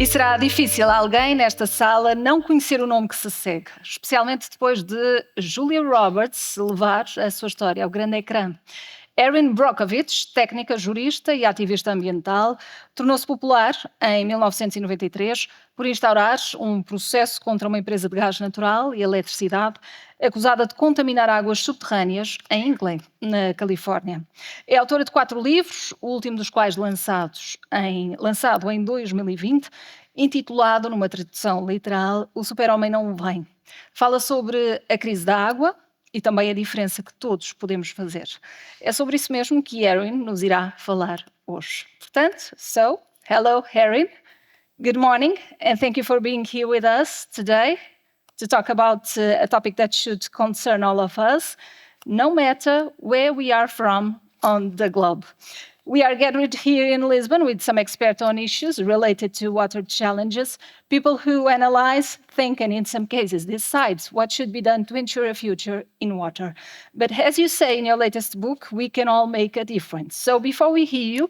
E será difícil alguém nesta sala não conhecer o nome que se segue, especialmente depois de Julia Roberts levar a sua história ao grande ecrã. Erin Brockovich, técnica, jurista e ativista ambiental, tornou-se popular em 1993 por instaurar um processo contra uma empresa de gás natural e eletricidade acusada de contaminar águas subterrâneas em Ingley, na Califórnia. É autora de 4 livros, o último dos quais lançado em 2020, intitulado, numa tradução literal, O Super-Homem Não Vem. Fala sobre a crise da água e também a diferença que todos podemos fazer. É sobre isso mesmo que Erin nos irá falar hoje. Portanto, hello Erin, good morning, and thank you for being here with us today to talk about a topic that should concern all of us, no matter where we are from on the globe. We are gathered here in Lisbon with some experts on issues related to water challenges, people who analyze, think, and in some cases decide what should be done to ensure a future in water. But as you say in your latest book, we can all make a difference. So before we hear you,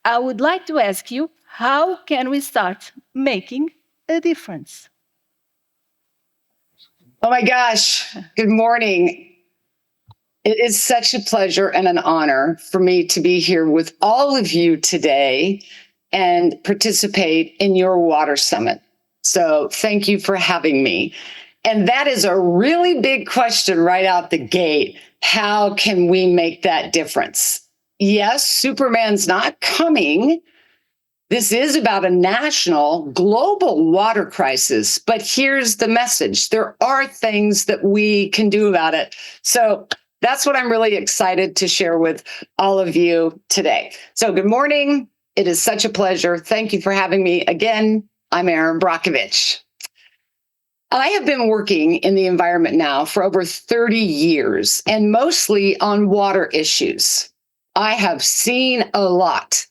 I would like to ask you, how can we start making a difference? Oh my gosh, good morning. It is such a pleasure and an honor for me to be here with all of you today and participate in your water summit. So thank you for having me. And that is a really big question right out the gate. How can we make that difference? Yes, Superman's not coming. This is about a national, global water crisis, but here's the message. There are things that we can do about it. So that's what I'm really excited to share with all of you today. So good morning. It is such a pleasure. Thank you for having me again. I'm Erin Brockovich. I have been working in the environment now for over 30 years and mostly on water issues. I have seen a lot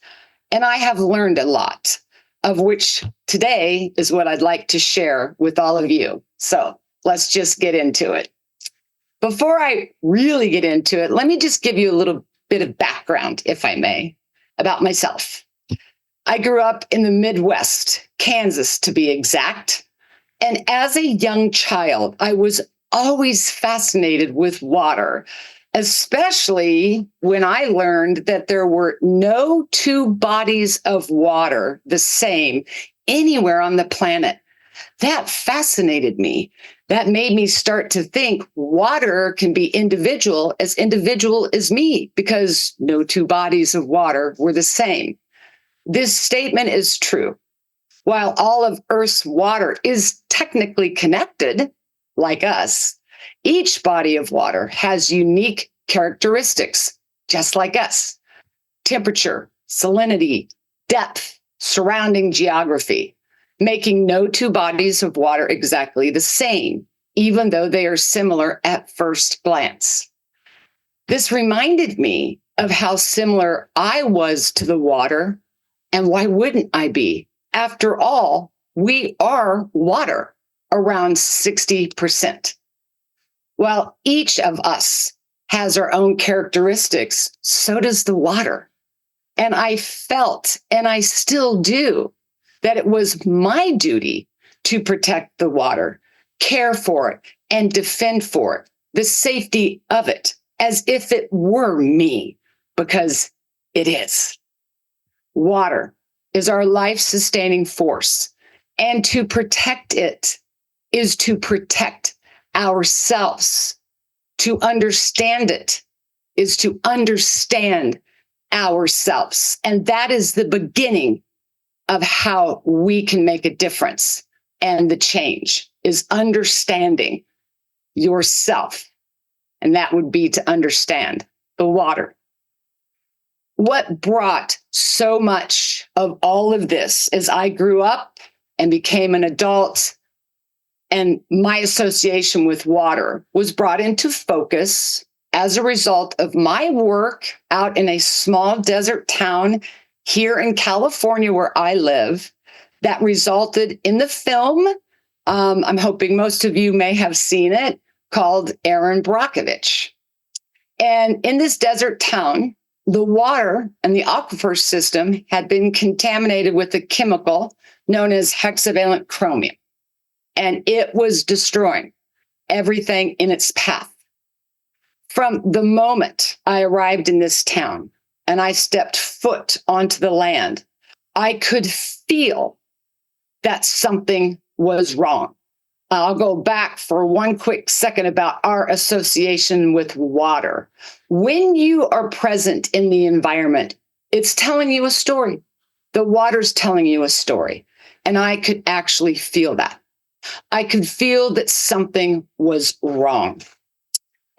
and I have learned a lot, of which today is what I'd like to share with all of you. So let's just get into it. Before I really get into it, let me just give you a little bit of background, if I may, about myself. I grew up in the Midwest, Kansas to be exact. And as a young child, I was always fascinated with water, especially when I learned that there were no 2 bodies of water the same anywhere on the planet. That fascinated me. That made me start to think water can be individual as me, because no 2 bodies of water were the same. This statement is true. While all of Earth's water is technically connected, like us, each body of water has unique characteristics, just like us. Temperature, salinity, depth, surrounding geography, making no 2 bodies of water exactly the same, even though they are similar at first glance. This reminded me of how similar I was to the water, and why wouldn't I be? After all, we are water, around 60%. While each of us has our own characteristics, so does the water. And I felt, and I still do, that it was my duty to protect the water, care for it, and defend for it, the safety of it, as if it were me, because it is. Water is our life-sustaining force, and to protect it is to protect ourselves. To understand it is to understand ourselves, and that is the beginning of how we can make a difference. And the change is understanding yourself. And that would be to understand the water. What brought so much of all of this as I grew up and became an adult, and my association with water was brought into focus as a result of my work out in a small desert town here in California, where I live, that resulted in the film. I'm hoping most of you may have seen it, called Erin Brockovich. And in this desert town, the water and the aquifer system had been contaminated with a chemical known as hexavalent chromium, and it was destroying everything in its path. From the moment I arrived in this town and I stepped foot onto the land, I could feel that something was wrong. I'll go back for one quick second about our association with water. When you are present in the environment, it's telling you a story. The water's telling you a story. And I could actually feel that. I could feel that something was wrong.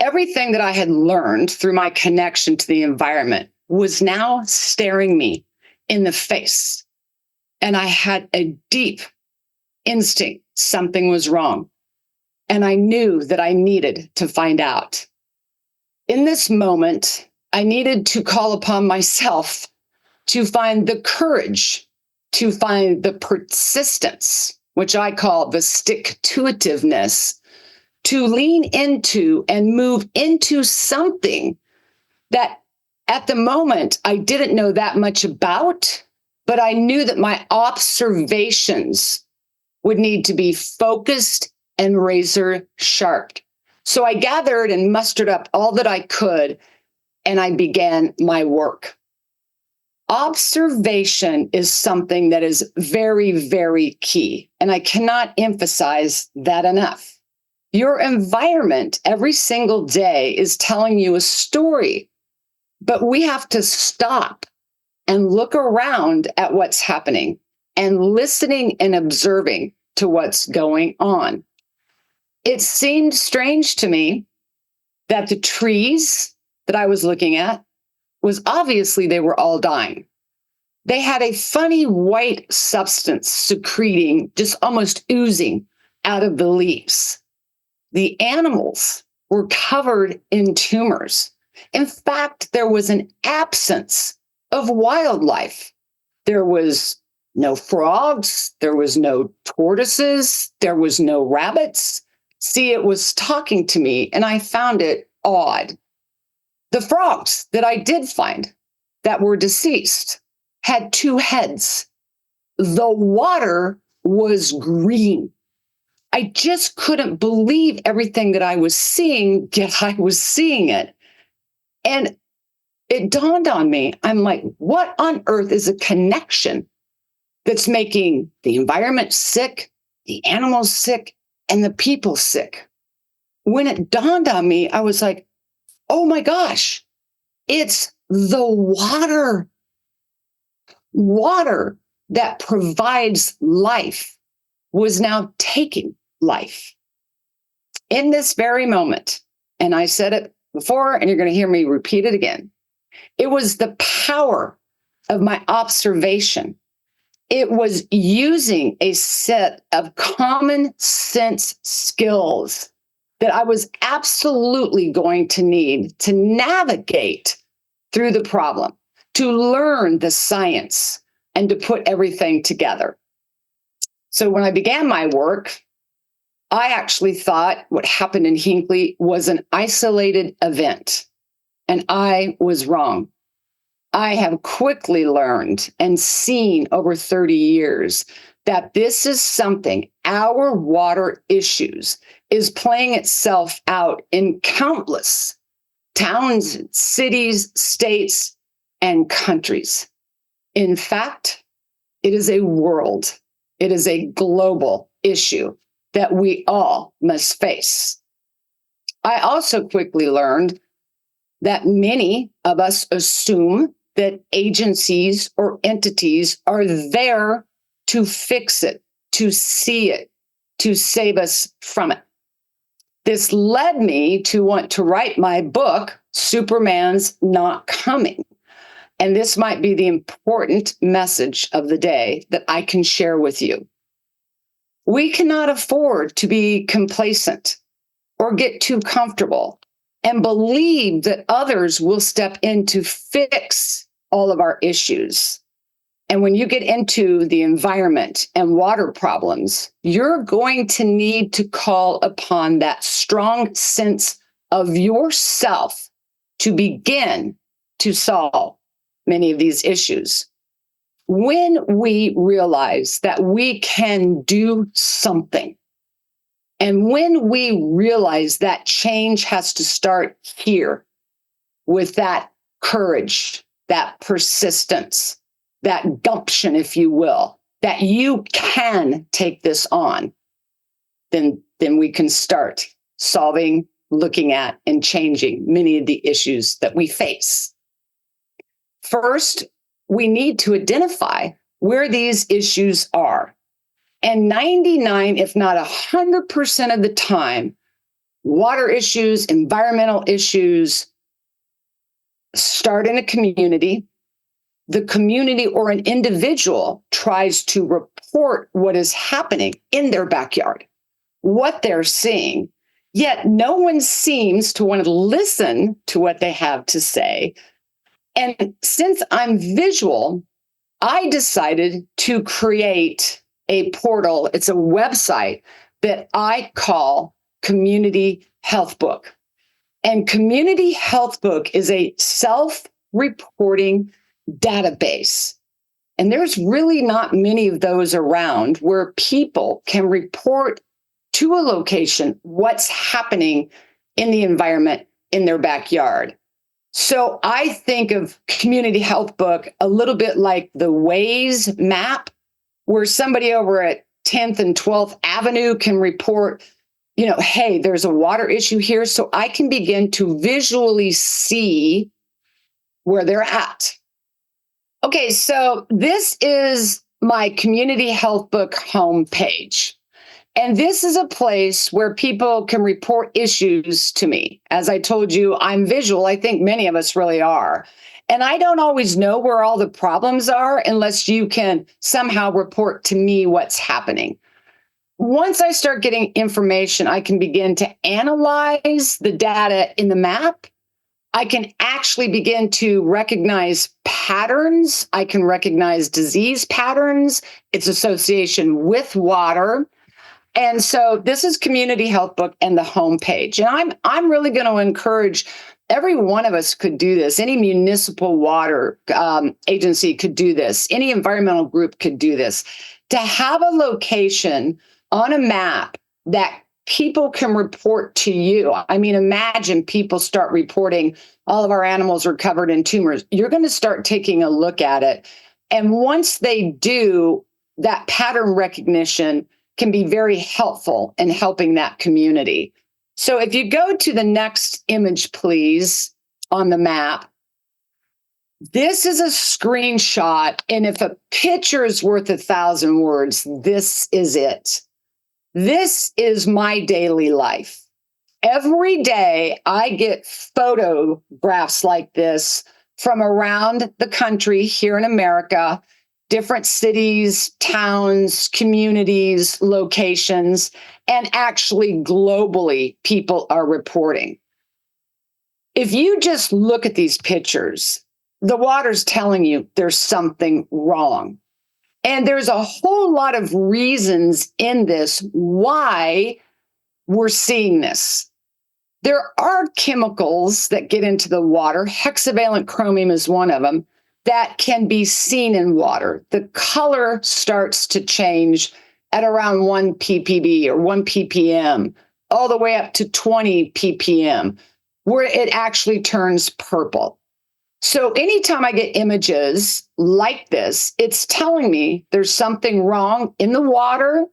Everything that I had learned through my connection to the environment was now staring me in the face. And I had a deep instinct something was wrong. And I knew that I needed to find out. In this moment, I needed to call upon myself to find the courage, to find the persistence, which I call the stick-to-itiveness, to lean into and move into something that at the moment I didn't know that much about, but I knew that my observations would need to be focused and razor sharp. So I gathered and mustered up all that I could, and I began my work. Observation is something that is very, very key, and I cannot emphasize that enough. Your environment every single day is telling you a story, but we have to stop and look around at what's happening and listening and observing to what's going on. It seemed strange to me that the trees that I was looking at was obviously they were all dying. They had a funny white substance secreting, just almost oozing out of the leaves. The animals were covered in tumors. In fact, there was an absence of wildlife. There was no frogs, there was no tortoises, there was no rabbits. See, it was talking to me, and I found it odd. The frogs that I did find that were deceased had 2 heads. The water was green. I just couldn't believe everything that I was seeing, yet I was seeing it. And it dawned on me, I'm like, what on earth is a connection that's making the environment sick, the animals sick, and the people sick? When it dawned on me, I was like, oh my gosh, it's the water. Water that provides life was now taking life. In this very moment, and I said it before, and you're going to hear me repeat it again, it was the power of my observation. It was using a set of common sense skills that I was absolutely going to need to navigate through the problem, to learn the science, and to put everything together. So when I began my work, I actually thought what happened in Hinckley was an isolated event, and I was wrong. I have quickly learned and seen over 30 years that this is something, our water issues is playing itself out in countless towns, cities, states, and countries. In fact, it is a world, it is a global issue that we all must face. I also quickly learned that many of us assume that agencies or entities are there to fix it, to see it, to save us from it. This led me to want to write my book, Superman's Not Coming. And this might be the important message of the day that I can share with you. We cannot afford to be complacent or get too comfortable and believe that others will step in to fix all of our issues. And when you get into the environment and water problems, you're going to need to call upon that strong sense of yourself to begin to solve many of these issues. When we realize that we can do something, and when we realize that change has to start here with that courage, that persistence, that gumption, if you will, that you can take this on, then we can start solving, looking at, and changing many of the issues that we face. First, we need to identify where these issues are. And 99, if not 100% of the time, water issues, environmental issues start in a community. The community or an individual tries to report what is happening in their backyard, what they're seeing, yet no one seems to want to listen to what they have to say. And since I'm visual, I decided to create a portal. It's a website that I call Community Health Book. And Community Health Book is a self-reporting database. And there's really not many of those around where people can report to a location what's happening in the environment in their backyard. So I think of Community Health Book a little bit like the Waze map, where somebody over at 10th and 12th Avenue can report, hey, there's a water issue here. So I can begin to visually see where they're at. Okay, so this is my Community Health Book homepage. And this is a place where people can report issues to me. As I told you, I'm visual. I think many of us really are. And I don't always know where all the problems are unless you can somehow report to me what's happening. Once I start getting information, I can begin to analyze the data in the map. I can actually begin to recognize patterns. I can recognize disease patterns, its association with water. And so this is Community Health Book and the homepage. And I'm really going to encourage every one of us could do this. Any municipal water agency could do this. Any environmental group could do this. To have a location on a map that people can report to you. I mean, imagine people start reporting all of our animals are covered in tumors. You're going to start taking a look at it. And once they do, that pattern recognition can be very helpful in helping that community. So if you go to the next image, please, on the map, this is a screenshot. And if a picture is worth 1,000 words, this is it. This is my daily life. Every day I get photographs like this from around the country here in America, different cities, towns, communities, locations, and actually globally, people are reporting. If you just look at these pictures, the water's telling you there's something wrong. And there's a whole lot of reasons in this why we're seeing this. There are chemicals that get into the water. Hexavalent chromium is one of them that can be seen in water. The color starts to change at around 1 ppb or 1 ppm, all the way up to 20 ppm, where it actually turns purple. So anytime I get images like this, it's telling me there's something wrong in the water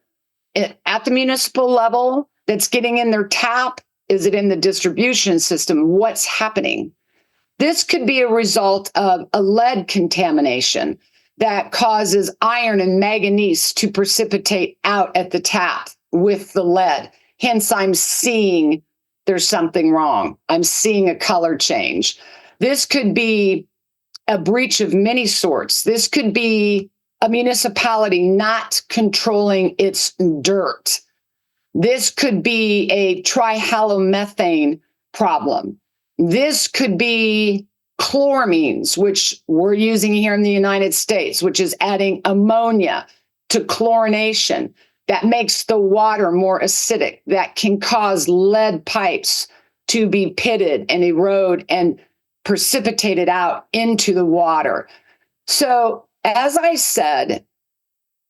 at the municipal level that's getting in their tap. Is it in the distribution system? What's happening? This could be a result of a lead contamination that causes iron and manganese to precipitate out at the tap with the lead. Hence, I'm seeing there's something wrong. I'm seeing a color change. This could be a breach of many sorts. This could be a municipality not controlling its dirt. This could be a trihalomethane problem. This could be chloramines, which we're using here in the United States, which is adding ammonia to chlorination that makes the water more acidic, that can cause lead pipes to be pitted and erode and precipitated out into the water. So, as I said,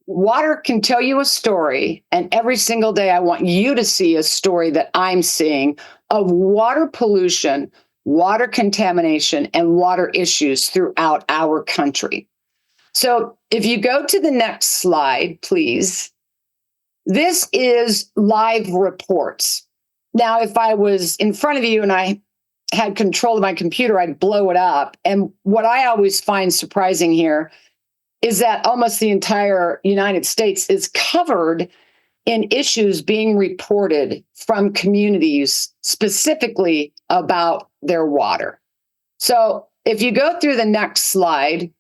water can tell you a story, and every single day I want you to see a story that I'm seeing of water pollution, water contamination, and water issues throughout our country. So if you go to the next slide, please, this is live reports. Now, if I was in front of you and I had control of my computer, I'd blow it up. And what I always find surprising here is that almost the entire United States is covered in issues being reported from communities specifically about their water. So if you go through the next slide,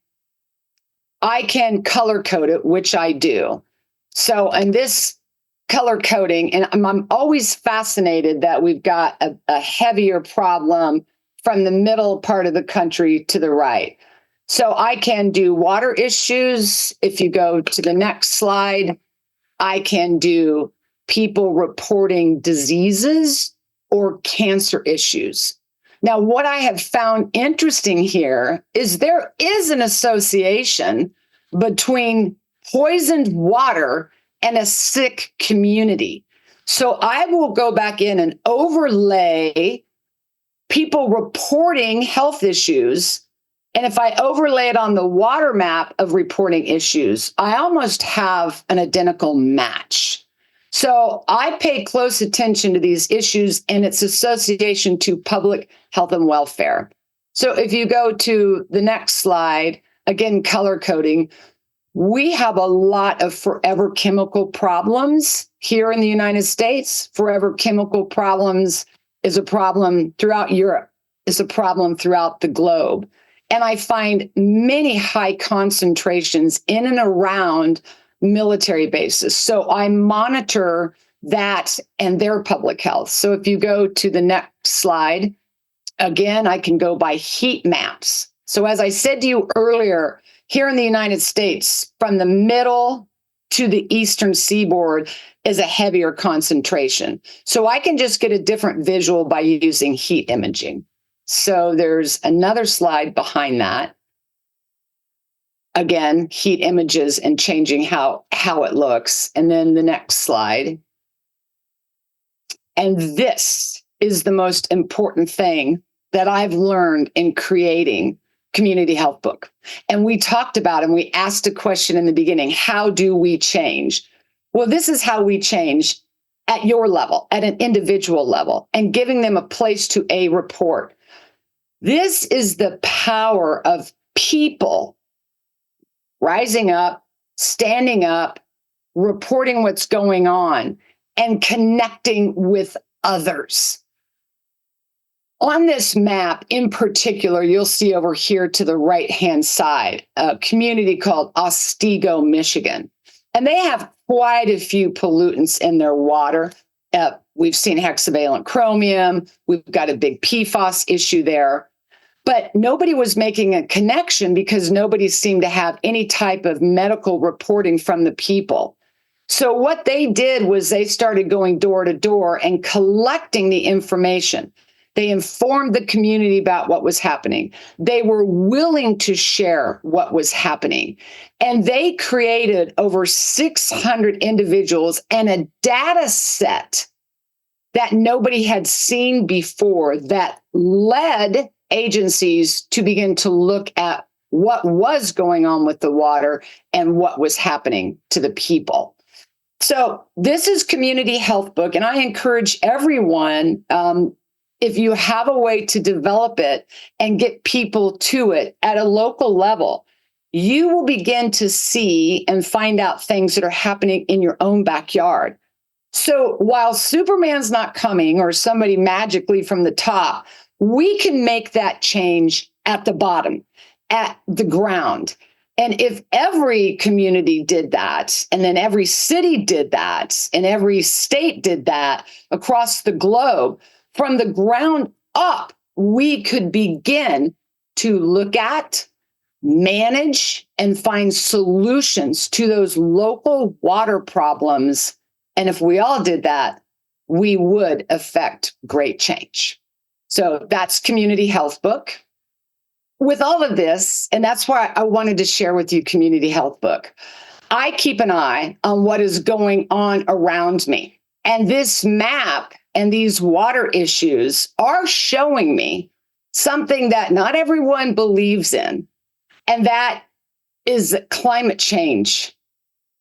I can color code it, which I do. So in this color coding, and I'm always fascinated that we've got a heavier problem from the middle part of the country to the right. So I can do water issues. If you go to the next slide, I can do people reporting diseases or cancer issues. Now, what I have found interesting here is there is an association between poisoned water and a sick community. So I will go back in and overlay people reporting health issues. And if I overlay it on the water map of reporting issues, I almost have an identical match. So I pay close attention to these issues and its association to public health and welfare. So if you go to the next slide, again, color coding, we have a lot of forever chemical problems here in the United States. Forever chemical problems is a problem throughout Europe, is a problem throughout the globe. And I find many high concentrations in and around military bases. So I monitor that and their public health. So if you go to the next slide, again, I can go by heat maps. So as I said to you earlier, here in the United States, from the middle to the eastern seaboard is a heavier concentration. So I can just get a different visual by using heat imaging. So there's another slide behind that. Again, heat images and changing how it looks. And then the next slide. And this is the most important thing that I've learned in creating Community Health Book. And we talked about, and we asked a question in the beginning, how do we change? Well, this is how we change at your level, at an individual level, and giving them a place to a report. This is the power of people rising up, standing up, reporting what's going on, and connecting with others. On this map in particular, you'll see over here to the right-hand side, a community called Otsego, Michigan. And they have quite a few pollutants in their water. We've seen hexavalent chromium. We've got a big PFAS issue there. But nobody was making a connection because nobody seemed to have any type of medical reporting from the people. So what they did was they started going door to door and collecting the information. They informed the community about what was happening. They were willing to share what was happening. And they created over 600 individuals and a data set that nobody had seen before that led agencies to begin to look at what was going on with the water and what was happening to the people. So this is Community Health Book, and I encourage everyone, if you have a way to develop it and get people to it at a local level, you will begin to see and find out things that are happening in your own backyard. So while Superman's not coming or somebody magically from the top, we can make that change at the bottom, at the ground. And if every community did that, and then every city did that, and every state did that across the globe, from the ground up, we could begin to look at, manage, and find solutions to those local water problems. And if we all did that, we would affect great change. So that's Community Health Book. with all of this, and that's why I wanted to share with you Community Health Book, I keep an eye on what is going on around me. And this map and these water issues are showing me something that not everyone believes in, and that is that climate change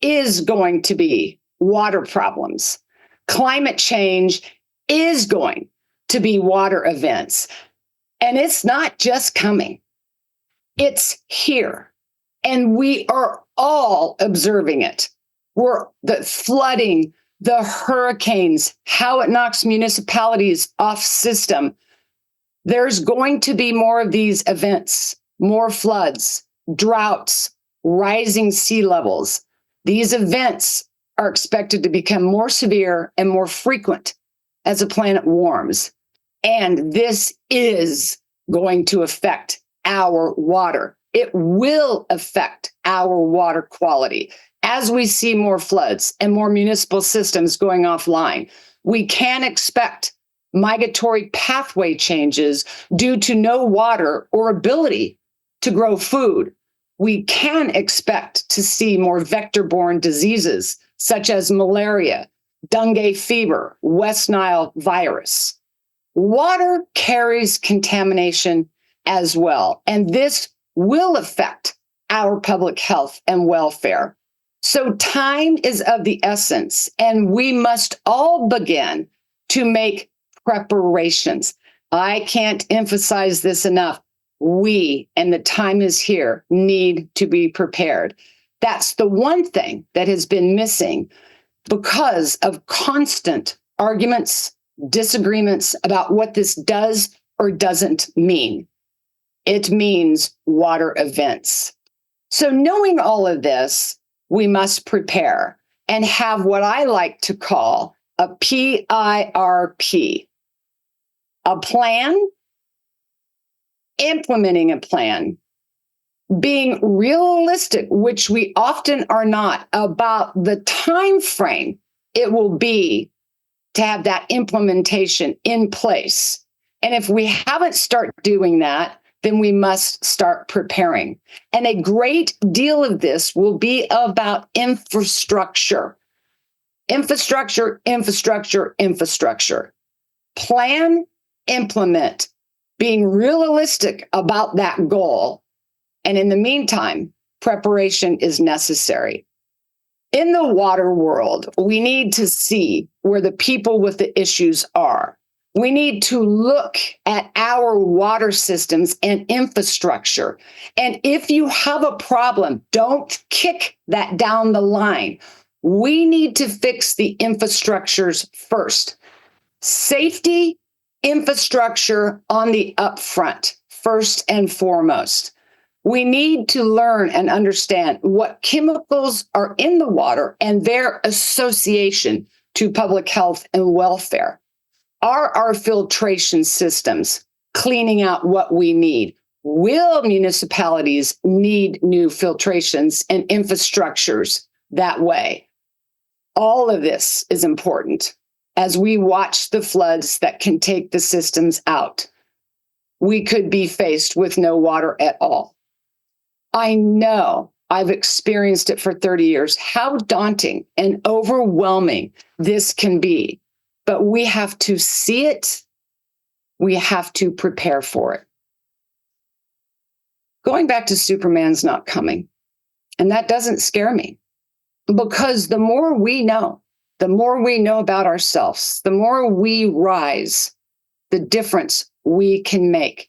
is going to be water problems. Climate change is going to be water events. And it's not just coming, it's here. And we are all observing it. The flooding, the hurricanes, how it knocks municipalities off system. There's going to be more of these events, more floods, droughts, rising sea levels. These events are expected to become more severe and more frequent as the planet warms. And this is going to affect our water. It will affect our water quality. As we see more floods and more municipal systems going offline, we can expect migratory pathway changes due to no water or ability to grow food. We can expect to see more vector-borne diseases such as malaria, dengue fever, West Nile virus. Water carries contamination as well, and this will affect our public health and welfare. So time is of the essence, and we must all begin to make preparations. I can't emphasize this enough. We, and the time is here, need to be prepared. That's the one thing that has been missing because of constant arguments, disagreements about what this does or doesn't mean. It means water events. So knowing all of this, we must prepare and have what I like to call a PIRP, a plan, implementing a plan, being realistic, which we often are not, about the time frame it will be to have that implementation in place. And if we haven't started doing that, then we must start preparing. And a great deal of this will be about infrastructure. Infrastructure, infrastructure, infrastructure. Plan, implement, being realistic about that goal. And in the meantime, preparation is necessary. In the water world, we need to see where the people with the issues are. We need to look at our water systems and infrastructure. And if you have a problem, don't kick that down the line. We need to fix the infrastructures first. Safety, infrastructure on the upfront, first and foremost. We need to learn and understand what chemicals are in the water and their association to public health and welfare. Are our filtration systems cleaning out what we need? Will municipalities need new filtrations and infrastructures that way? All of this is important as we watch the floods that can take the systems out. We could be faced with no water at all. I know, I've experienced it for 30 years, how daunting and overwhelming this can be. But we have to see it. We have to prepare for it. Going back to Superman's not coming. And that doesn't scare me, because the more we know about ourselves, the more we rise, the difference we can make.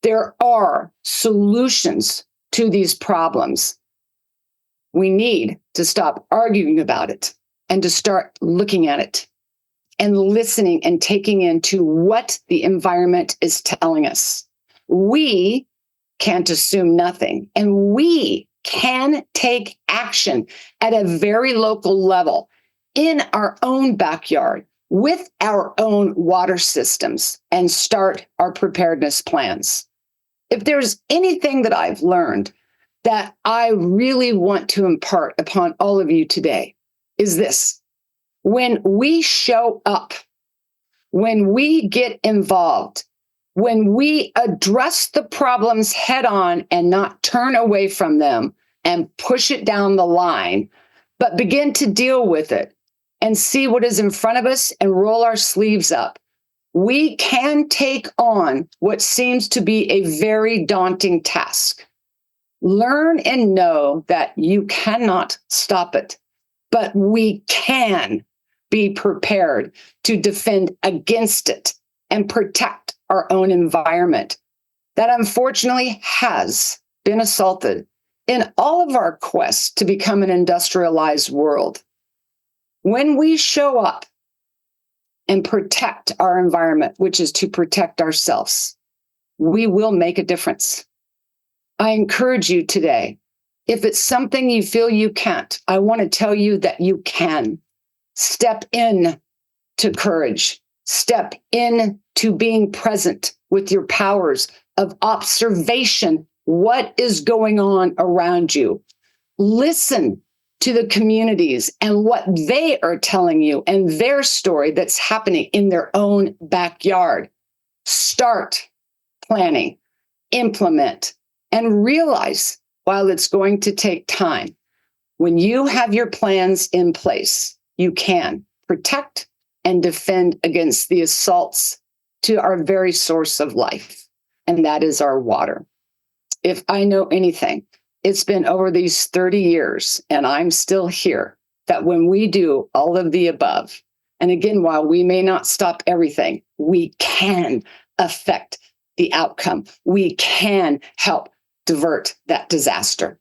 There are solutions to these problems. We need to stop arguing about it and to start looking at it and listening and taking into what the environment is telling us. We can't assume nothing, and we can take action at a very local level in our own backyard with our own water systems and start our preparedness plans. If there's anything that I've learned that I really want to impart upon all of you today, is this. When we show up, when we get involved, When we address the problems head on and not turn away from them and push it down the line, but begin to deal with it and see what is in front of us and roll our sleeves up, we can take on what seems to be a very daunting task. Learn and know that you cannot stop it, but we can be prepared to defend against it and protect our own environment that unfortunately has been assaulted in all of our quests to become an industrialized world. When we show up and protect our environment, which is to protect ourselves, we will make a difference. I encourage you today, if it's something you feel you can't, I want to tell you that you can. Step in to courage. Step in to being present with your powers of observation. What is going on around you? Listen to the communities and what they are telling you and their story that's happening in their own backyard. Start planning, implement, and realize while it's going to take time, when you have your plans in place, you can protect and defend against the assaults to our very source of life, and that is our water. If I know anything, it's been over these 30 years, and I'm still here, that when we do all of the above, and again, while we may not stop everything, we can affect the outcome. We can help divert that disaster.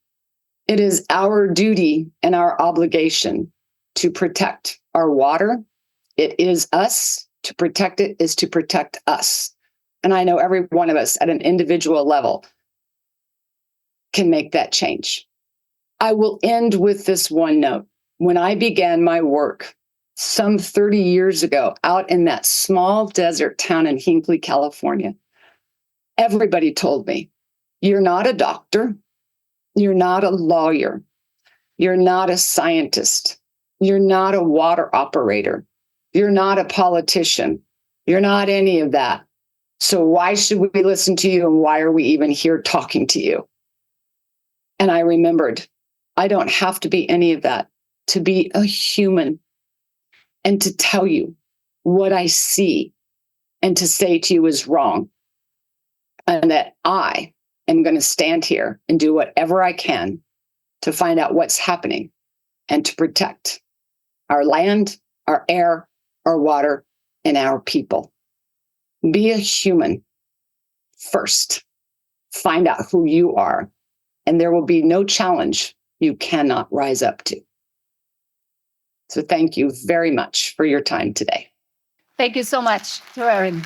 It is our duty and our obligation to protect our water. It is us. To protect it is to protect us. And I know every one of us at an individual level can make that change. I will end with this one note. When I began my work some 30 years ago out in that small desert town in Hinckley, California, everybody told me, you're not a doctor, you're not a lawyer, you're not a scientist, you're not a water operator, you're not a politician, you're not any of that. So why should we listen to you, and why are we even here talking to you? And I remembered, I don't have to be any of that to be a human and to tell you what I see and to say to you is wrong. And that I am going to stand here and do whatever I can to find out what's happening and to protect our land, our air, our water, and our people. Be a human first. Find out who you are, and there will be no challenge you cannot rise up to. So thank you very much for your time today. Thank you so much to Erin.